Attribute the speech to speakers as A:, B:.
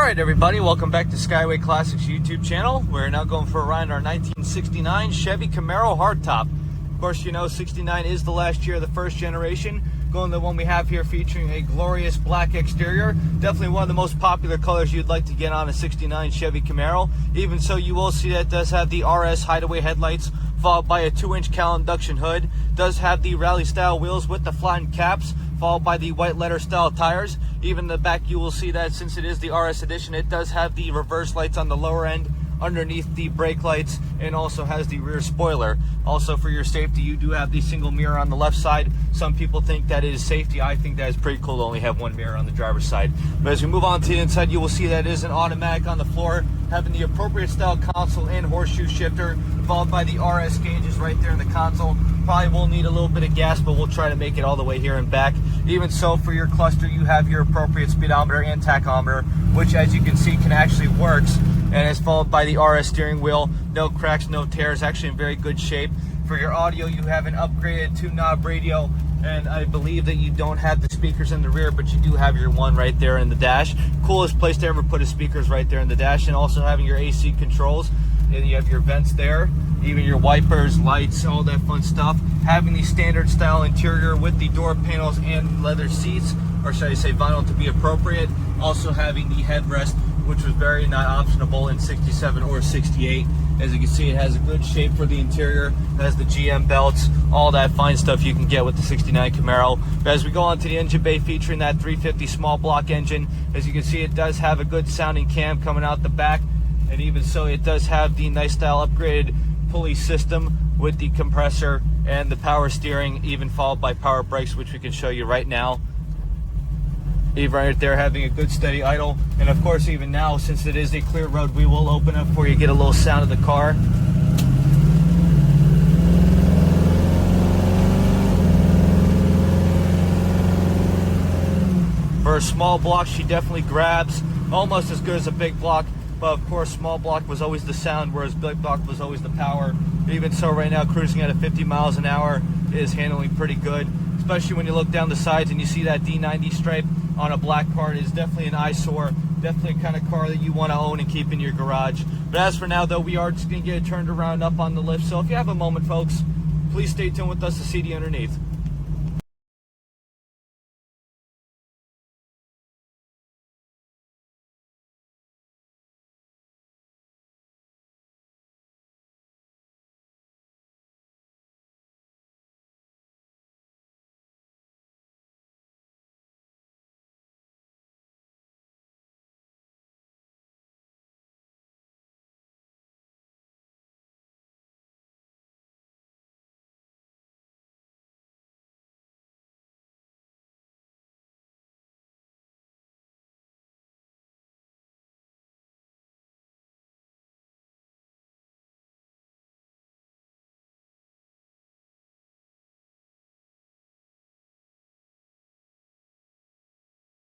A: Alright everybody, welcome back to Skyway Classics YouTube channel. We're now going for a ride in our 1969 Chevy Camaro hardtop. Of course, you know 69 is the last year of the first generation. Going to the one we have here featuring a glorious black exterior. Definitely one of the most popular colors you'd like to get on a 69 Chevy Camaro. Even so, you will see that it does have the RS hideaway headlights, followed by a 2-inch cowl induction hood. Does have the rally style wheels with the flattened caps, followed by the white letter style tires. Even in the back, you will see that since it is the RS edition, it does have the reverse lights on the lower end, underneath the brake lights, and also has the rear spoiler. Also, for your safety, you do have the single mirror on the left side. Some people think that is safety. I think that is pretty cool to only have one mirror on the driver's side. But as we move on to the inside, you will see that it is an automatic on the floor, having the appropriate style console and horseshoe shifter, followed by the RS gauges right there in the console. Probably will need a little bit of gas, but we'll try to make it all the way here and back. Even so, for your cluster, you have your appropriate speedometer and tachometer, which, as you can see, can actually works, and is followed by the RS steering wheel. No cracks, no tears, actually in very good shape. For your audio, you have an upgraded 2-knob radio, and I believe that you don't have the speakers in the rear, but you do have your one right there in the dash. Coolest place to ever put a speakers right there in the dash, and also having your AC controls. And you have your vents there, even your wipers, lights, all that fun stuff. Having the standard style interior with the door panels and leather seats, or should I say vinyl to be appropriate. Also having the headrest, which was very not optionable in 67 or 68. As you can see, it has a good shape for the interior. It has the GM belts, all that fine stuff you can get with the 69 Camaro. But as we go on to the engine bay featuring that 350 small block engine, as you can see, it does have a good sounding cam coming out the back. And even so, it does have the nice style upgraded pulley system with the compressor and the power steering, even followed by power brakes, which we can show you right now. Even right there, having a good steady idle. And of course, even now, since it is a clear road, we will open up for you, get a little sound of the car. For a small block, she definitely grabs, almost as good as a big block. But of course, small block was always the sound, whereas big block was always the power. Even so, right now, cruising at 50 miles an hour is handling pretty good, especially when you look down the sides and you see that D90 stripe on a black car. It is definitely an eyesore, definitely a kind of car that you want to own and keep in your garage. But as for now, though, we are just going to get it turned around up on the lift. So if you have a moment, folks, please stay tuned with us to see the underneath.